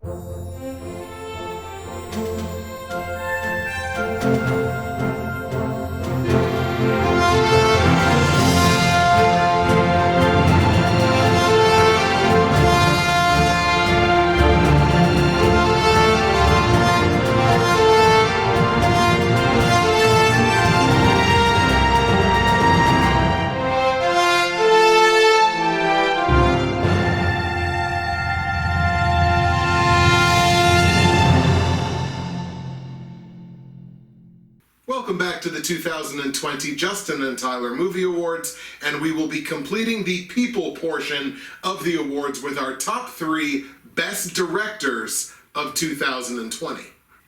Welcome back to the 2020 Justin and Tyler Movie Awards, and we will be completing the people portion of the awards with our top 3 best directors of 2020.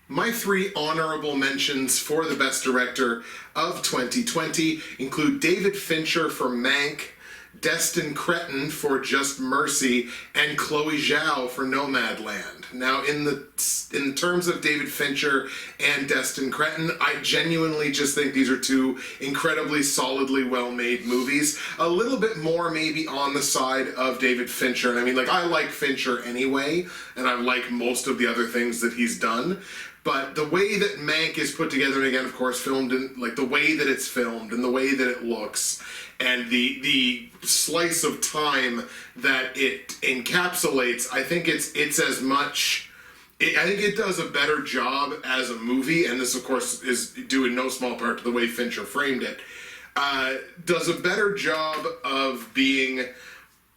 My 3 honorable mentions for the best director of 2020 include David Fincher for Mank, Destin Cretton for Just Mercy, and Chloe Zhao for Nomadland. Now, in terms of David Fincher and Destin Cretton, I genuinely just think these are 2 incredibly solidly well-made movies. A little bit more maybe on the side of David Fincher. And I mean, like, I like Fincher anyway, and I like most of the other things that he's done. But the way that Mank is put together, and again, of course, filmed in, like, the way that it's filmed and the way that it looks, and the slice of time that it encapsulates, I think it's as much. I think it does a better job as a movie, and this, of course, is due in no small part to the way Fincher framed it. Does a better job of being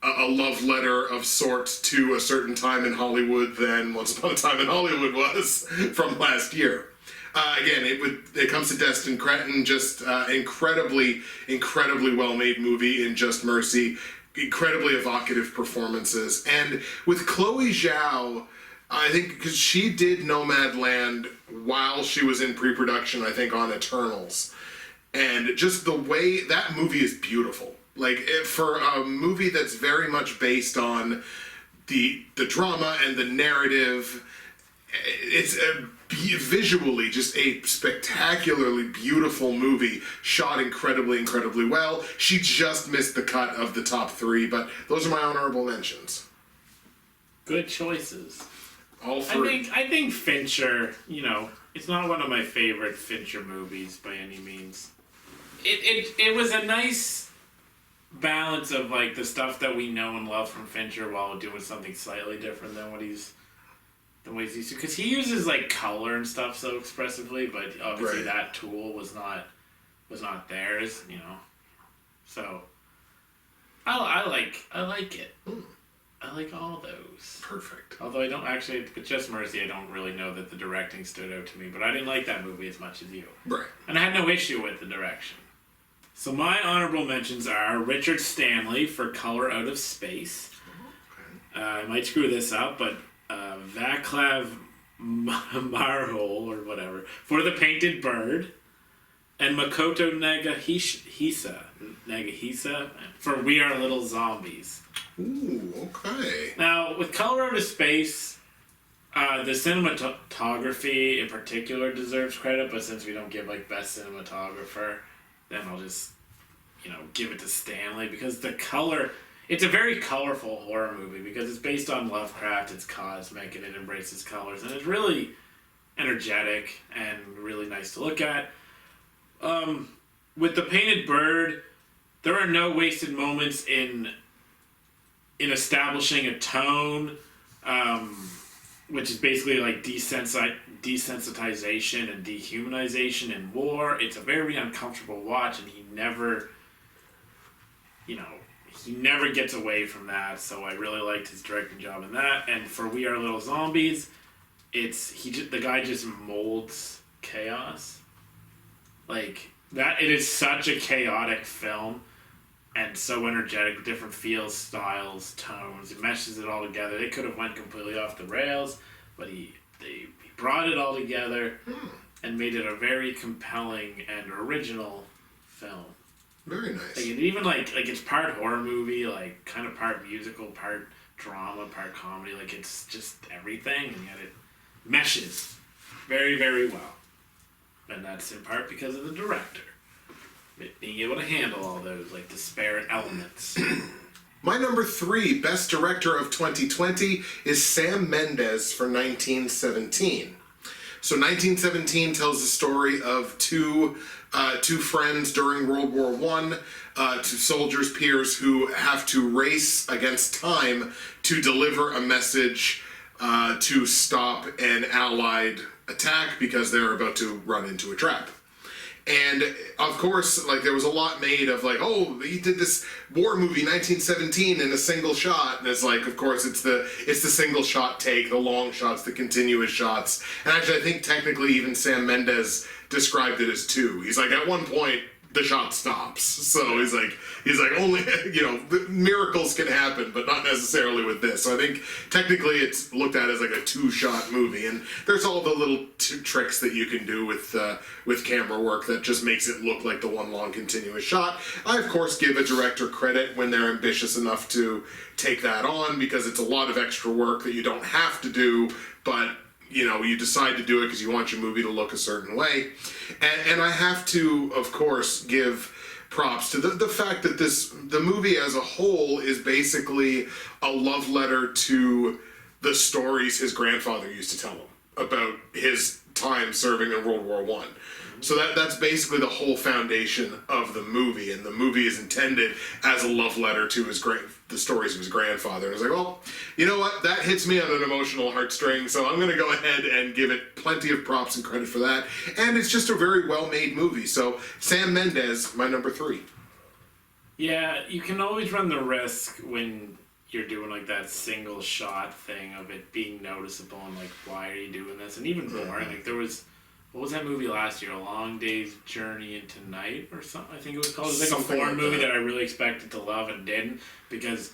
a love letter of sorts to a certain time in Hollywood than Once Upon a Time in Hollywood was from last year. Again, it comes to Destin Cretton, just incredibly well-made movie in Just Mercy, incredibly evocative performances. And with Chloe Zhao, I think because she did Nomadland while she was in pre-production, I think, on Eternals. And just the way that movie is beautiful. Like, for a movie that's very much based on the drama and the narrative, it's visually just a spectacularly beautiful movie, shot incredibly well. She just missed the cut of the top 3, but those are my honorable mentions. Good choices. All 3. I think Fincher, it's not one of my favorite Fincher movies by any means. It was a nice balance of, like, the stuff that we know and love from Fincher while doing something slightly different than what he's used to. Because he uses, like, color and stuff so expressively, but obviously right. That tool was not theirs, So I like it. Mm. I like all those. Perfect. Although I don't actually, with Just Mercy, I don't really know that the directing stood out to me, but I didn't like that movie as much as you. Right. And I had no issue with the direction. So my honorable mentions are Richard Stanley for Color Out of Space. Okay. I might screw this up, but Vaclav Marhol, or whatever, for The Painted Bird. And Makoto Nagahisa for We Are Little Zombies. Ooh, okay. Now, with Color Out of Space, the cinematography in particular deserves credit, but since we don't give, like, best cinematographer, then I'll just, give it to Stanley, because the color, it's a very colorful horror movie, because it's based on Lovecraft, it's cosmic, and it embraces colors, and it's really energetic and really nice to look at. With The Painted Bird, there are no wasted moments in establishing a tone, which is basically like desensitization and dehumanization in war. It's a very uncomfortable watch, and he never gets away from that. So I really liked his directing job in that. And for We Are Little Zombies, the guy just molds chaos. Like that, it is such a chaotic film. And so energetic, different feels, styles, tones. It meshes it all together. They could have went completely off the rails, but he brought it all together and made it a very compelling and original film. Very nice. Like, and even like it's part horror movie, like kind of part musical, part drama, part comedy. Like, it's just everything, and yet it meshes very, very well. And that's in part because of the director. Being able to handle all those, like, disparate elements. My number 3 best director of 2020 is Sam Mendes for 1917. So 1917 tells the story of two friends during World War One, two soldiers, peers who have to race against time to deliver a message to stop an Allied attack because they're about to run into a trap. And of course, like, there was a lot made of like, oh, he did this war movie 1917 in a single shot, and it's like, of course, it's the single shot take, the long shots, the continuous shots. And actually, I think technically even Sam Mendes described it as 2. He's like, at one point the shot stops, so he's like only, you know, miracles can happen, but not necessarily with this. So I think technically it's looked at as like a 2-shot movie, and there's all the little tricks that you can do with camera work that just makes it look like the one long continuous shot. I of course give a director credit when they're ambitious enough to take that on, because it's a lot of extra work that you don't have to do, but you know, you decide to do it because you want your movie to look a certain way. And I have to, of course, give props to the fact that the movie as a whole is basically a love letter to the stories his grandfather used to tell him about his time serving in World War One. So that's basically the whole foundation of the movie, and the movie is intended as a love letter to the stories of his grandfather. And it's like, well, you know what? That hits me on an emotional heartstring, so I'm going to go ahead and give it plenty of props and credit for that. And it's just a very well-made movie. So Sam Mendes, my number 3. Yeah, you can always run the risk when you're doing like that single shot thing of it being noticeable and like, why are you doing this? And even more, like there was, what was that movie last year? A Long Day's Journey into Night or something, I think it was called. It was like Something a foreign like movie that I really expected to love and didn't, because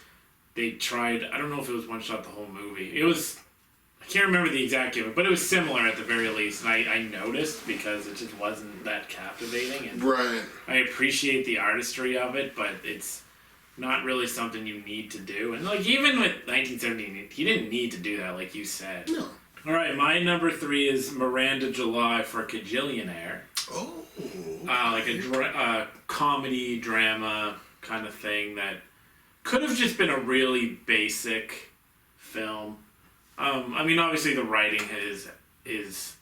they tried, I don't know if it was one shot the whole movie. It was, I can't remember the exact given, but it was similar at the very least, and I noticed because it just wasn't that captivating. And Right. I appreciate the artistry of it, but it's not really something you need to do. And like even with 1917, he didn't need to do that, like you said. No. All right, my number 3 is Miranda July for Kajillionaire. Oh. Like a comedy drama kind of thing that could have just been a really basic film. I mean, obviously the writing is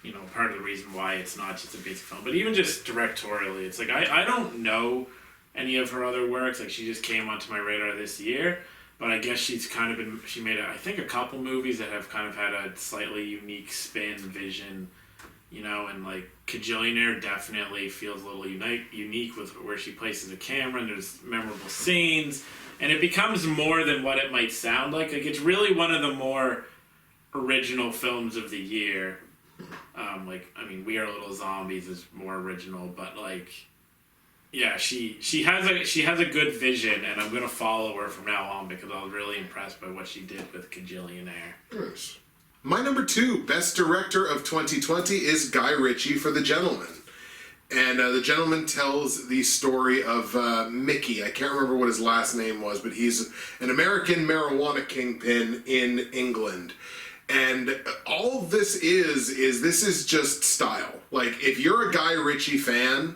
you know, part of the reason why it's not just a basic film, but even just directorially, it's like I don't know any of her other works. Like, she just came onto my radar this year. But I guess she's kind of been, she made, I think, a couple movies that have kind of had a slightly unique spin, vision, you know, and like Kajillionaire definitely feels a little unique with where she places the camera, and there's memorable scenes, and it becomes more than what it might sound like. Like, it's really one of the more original films of the year. Like, I mean, We Are Little Zombies is more original, but like, yeah, she has a good vision, and I'm gonna follow her from now on because I was really impressed by what she did with Kajillionaire. Yes. My number 2 best director of 2020 is Guy Ritchie for The Gentleman. And The Gentleman tells the story of Mickey. I can't remember what his last name was, but he's an American marijuana kingpin in England. And all this is just style. Like, if you're a Guy Ritchie fan,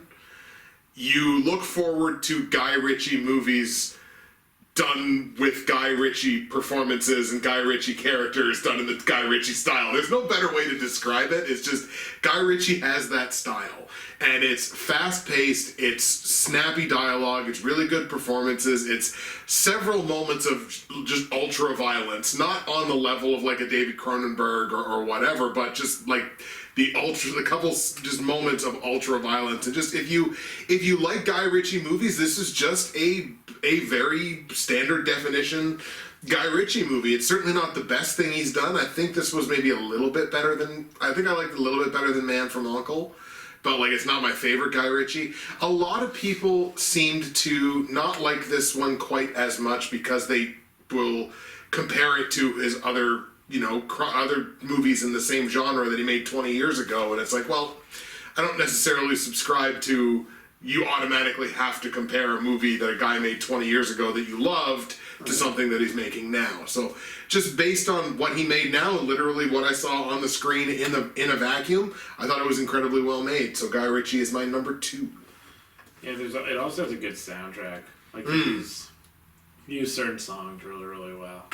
you look forward to Guy Ritchie movies done with Guy Ritchie performances and Guy Ritchie characters done in the Guy Ritchie style. There's no better way to describe it. It's just Guy Ritchie has that style. And it's fast-paced, it's snappy dialogue, it's really good performances, it's several moments of just ultra-violence, not on the level of like a David Cronenberg or whatever, but just like the couple just moments of ultra-violence. And just if you like Guy Ritchie movies, this is just a very standard definition Guy Ritchie movie. It's certainly not the best thing he's done. I think this was maybe a little bit better than, I think I liked it a little bit better than Man from U.N.C.L.E., but like, it's not my favorite Guy Ritchie. A lot of people seemed to not like this one quite as much because they will compare it to his other, you know, other movies in the same genre that he made 20 years ago, and it's like, well, I don't necessarily subscribe to you automatically have to compare a movie that a guy made 20 years ago that you loved to something that he's making now. So just based on what he made now, literally what I saw on the screen in a vacuum, I thought it was incredibly well made. So Guy Ritchie is my number 2. Yeah, it also has a good soundtrack. Like use certain songs really, really well.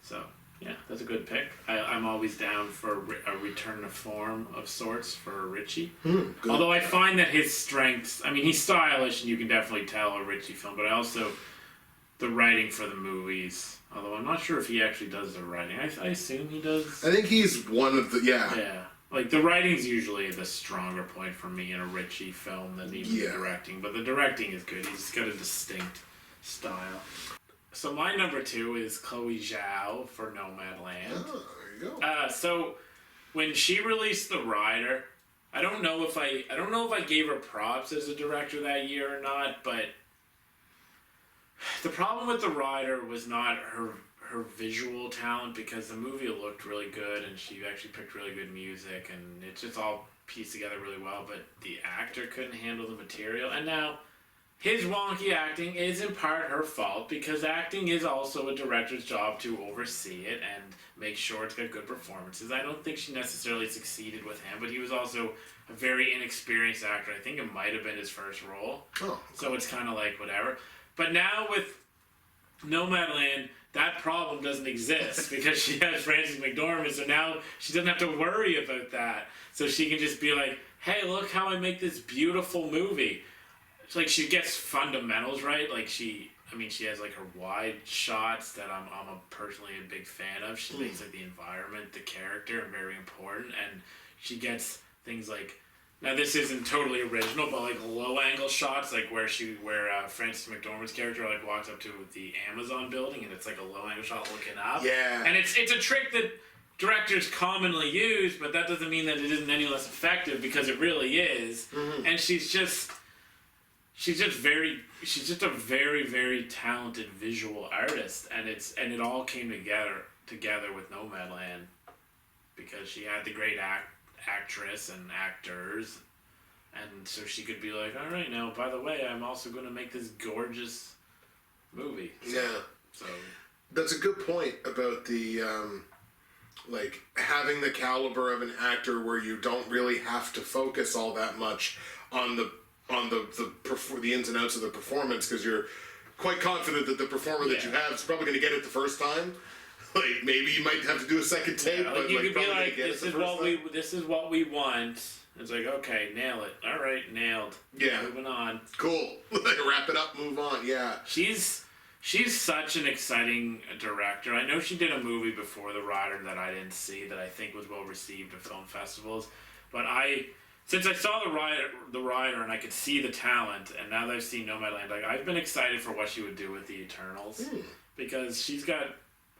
So, yeah, that's a good pick. I'm always down for a return to form of sorts for Ritchie. Good. Although I find that his strengths, I mean, he's stylish and you can definitely tell a Ritchie film, but I also, the writing for the movies, although I'm not sure if he actually does the writing. I assume he does. I think he's one of the, yeah. Yeah. Like, the writing's usually the stronger point for me in a Ritchie film than even the directing. But the directing is good. He's got a distinct style. So my number 2 is Chloe Zhao for Nomadland. Oh, there you go. So when she released The Rider, I don't know if I gave her props as a director that year or not, but the problem with The Rider was not her visual talent, because the movie looked really good and she actually picked really good music and it just all pieced together really well, but the actor couldn't handle the material. And now his wonky acting is in part her fault, because acting is also a director's job to oversee it and make sure it's got good performances. I don't think she necessarily succeeded with him, but he was also a very inexperienced actor. I think it might have been his first role. Oh, okay. So it's kind of like whatever. But now with Nomadland, that problem doesn't exist because she has Frances McDormand, so now she doesn't have to worry about that. So she can just be like, hey, look how I make this beautiful movie. It's like she gets fundamentals right. Like she has like her wide shots that I'm personally a big fan of. She makes like the environment, the character, very important, and she gets things like, now this isn't totally original, but like low angle shots, like where Frances McDormand's character like walks up to the Amazon building, and it's like a low angle shot looking up. Yeah. And it's a trick that directors commonly use, but that doesn't mean that it isn't any less effective, because it really is. Mm-hmm. And she's just a very, very talented visual artist, and it all came together with Nomadland, because she had the great actress and actors, and so she could be like, all right, now by the way, I'm also going to make this gorgeous movie. So that's a good point about the like having the caliber of an actor where you don't really have to focus all that much on the ins and outs of the performance, because you're quite confident that the performer that you have is probably going to get it the first time. Like, maybe you might have to do a second take, like but you like, could be like, this is what we want. It's like, okay, nail it. All right, nailed. Yeah. Moving on. Cool. Wrap it up, move on. Yeah. She's such an exciting director. I know she did a movie before The Rider that I didn't see, that I think was well received at film festivals, but since I saw The Rider and I could see the talent, and now that I've seen Nomadland, like, I've been excited for what she would do with the Eternals, because she's got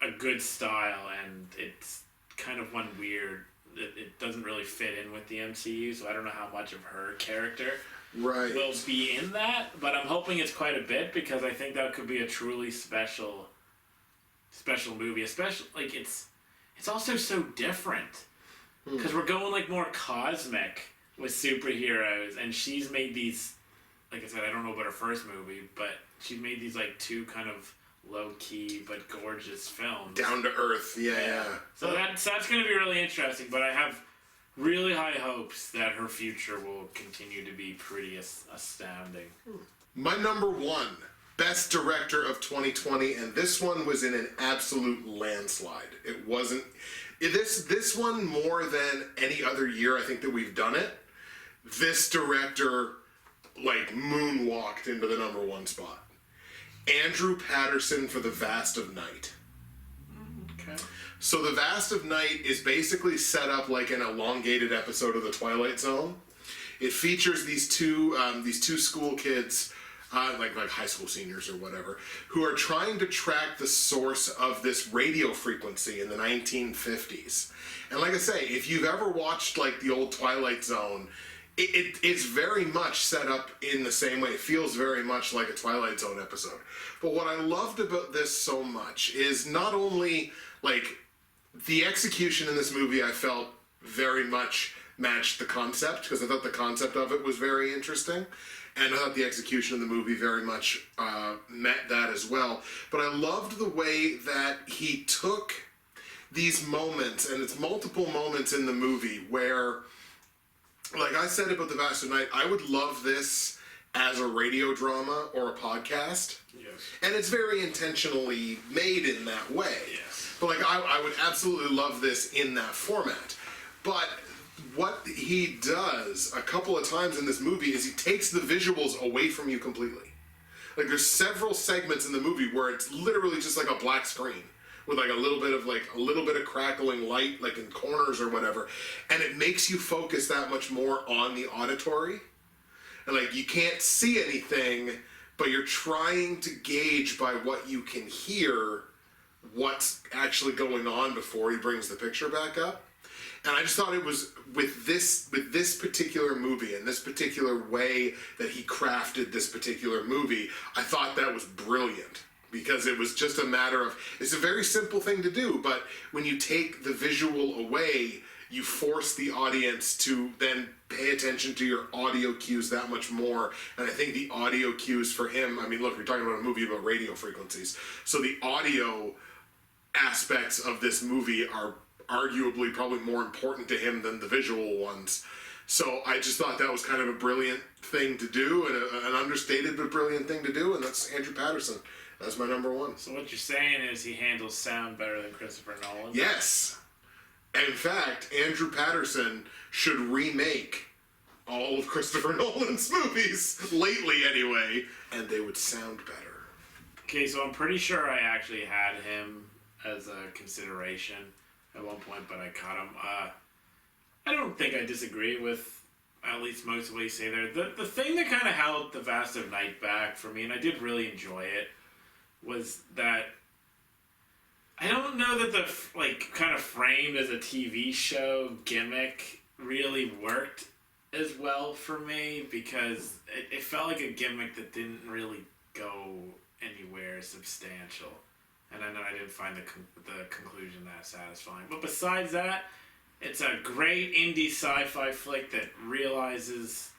a good style, and it's kind of one weird. It doesn't really fit in with the MCU, so I don't know how much of her character will be in that, but I'm hoping it's quite a bit, because I think that could be a truly special movie. Especially, like, it's also so different, because we're going like more cosmic with superheroes, and she's made these, like I said, I don't know about her first movie, but she's made these like two kind of low-key but gorgeous films. Down to earth, yeah. So that's going to be really interesting, but I have really high hopes that her future will continue to be pretty astounding. My number 1, Best Director of 2020, and this one was in an absolute landslide. It wasn't... This one, more than any other year I think that we've done it, this director, like, moonwalked into the number 1 spot. Andrew Patterson for The Vast of Night. Okay. So The Vast of Night is basically set up like an elongated episode of The Twilight Zone. It features these two school kids, like high school seniors or whatever, who are trying to track the source of this radio frequency in the 1950s. And like I say, if you've ever watched like the old Twilight Zone, it's very much set up in the same way. It feels very much like a Twilight Zone episode. But what I loved about this so much is not only like the execution in this movie, I felt very much matched the concept, because I thought the concept of it was very interesting, and I thought the execution of the movie very much met that as well. But I loved the way that he took these moments, and it's multiple moments in the movie where, like I said about The Vast of Night, I would love this as a radio drama or a podcast. Yes. And it's very intentionally made in that way. Yes. But like, I would absolutely love this in that format. But what he does a couple of times in this movie is he takes the visuals away from you completely. Like, there's several segments in the movie where it's literally just like a black screen with like a little bit of crackling light, like in corners or whatever, and it makes you focus that much more on the auditory. And like, you can't see anything, but you're trying to gauge by what you can hear what's actually going on before he brings the picture back up. And I just thought it was, with this particular movie and this particular way that he crafted this particular movie, I thought that was brilliant. Because it was just a matter of, it's a very simple thing to do, but when you take the visual away, you force the audience to then pay attention to your audio cues that much more. And I think the audio cues for him, I mean, look, we're talking about a movie about radio frequencies. So the audio aspects of this movie are arguably probably more important to him than the visual ones. So I just thought that was kind of a brilliant thing to do, and an understated but brilliant thing to do, and that's Andrew Patterson. That's my number one. So what you're saying is he handles sound better than Christopher Nolan? Yes. In fact, Andrew Patterson should remake all of Christopher Nolan's movies, lately anyway, and they would sound better. Okay, so I'm pretty sure I actually had him as a consideration at one point, but I caught him. I don't think I disagree with at least most of what you say there. The thing that kind of held The Vast of Night back for me, and I did really enjoy it, was that I don't know that the kind of framed as a TV show gimmick really worked as well for me, because it felt like a gimmick that didn't really go anywhere substantial, and I know I didn't find the conclusion that satisfying. But besides that, it's a great indie sci-fi flick that realizes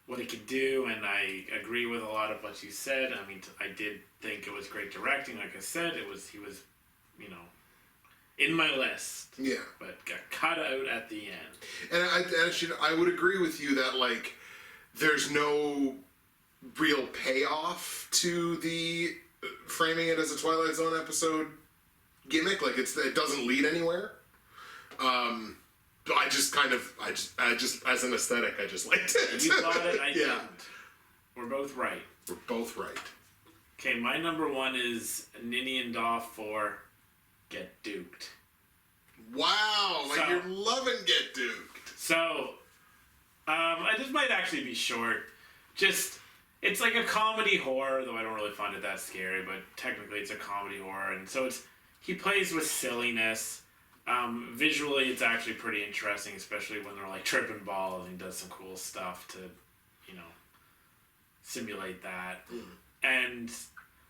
what it could do, and I agree with a lot of what you said. I mean, I did think it was great directing. Like I said, he was, in my list. Yeah. But got cut out at the end. And I would agree with you that, like, there's no real payoff to the framing it as a Twilight Zone episode gimmick. Like, it doesn't lead anywhere. I just as an aesthetic, I just liked it. You thought it, I didn't. We're both right. We're both right. Okay, my number one is Ninian Doff for Get Duked. Wow, you're loving Get Duked. So, this might actually be short. It's like a comedy horror, though I don't really find it that scary, but technically it's a comedy horror, and so he plays with silliness. Visually, it's actually pretty interesting, especially when they're like tripping balls, and he does some cool stuff to, simulate that.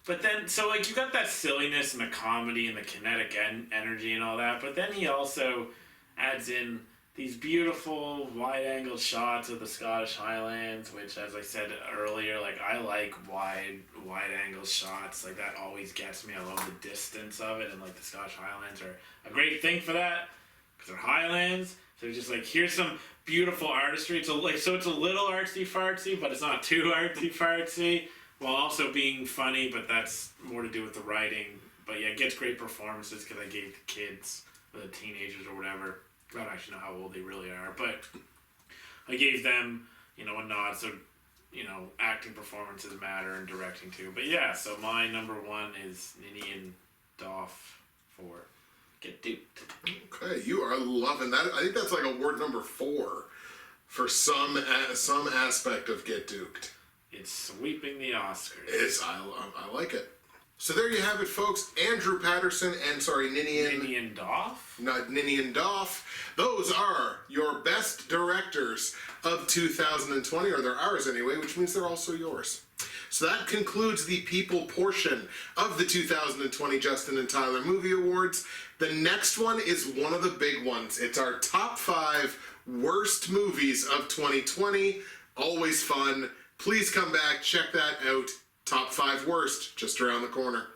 But then, so like you got that silliness and the comedy and the kinetic energy and all that, but then he also adds in these beautiful wide-angle shots of the Scottish Highlands, which, as I said earlier, like, I like wide-angle shots. Like, that always gets me. I love the distance of it, and, like, the Scottish Highlands are a great thing for that, because they're highlands. So just, like, here's some beautiful artistry. It's a little artsy-fartsy, but it's not too artsy-fartsy, while also being funny, but that's more to do with the writing. But, yeah, it gets great performances, because I gave the kids, the teenagers or whatever, I don't actually know how old they really are, but I gave them, a nod. So, acting performances matter and directing too. But yeah, so my number one is Ninian Doff for Get Duped. Okay, you are loving that. I think that's like award number 4 for some aspect of Get Duped. It's sweeping the Oscars. I like it. So there you have it, folks. Andrew Patterson and, Ninian Doff? Not Ninian Doff. Those are your best directors of 2020, or they're ours anyway, which means they're also yours. So that concludes the people portion of the 2020 Justin and Tyler Movie Awards. The next one is one of the big ones. It's our top 5 worst movies of 2020. Always fun. Please come back, check that out. Top 5 worst, just around the corner.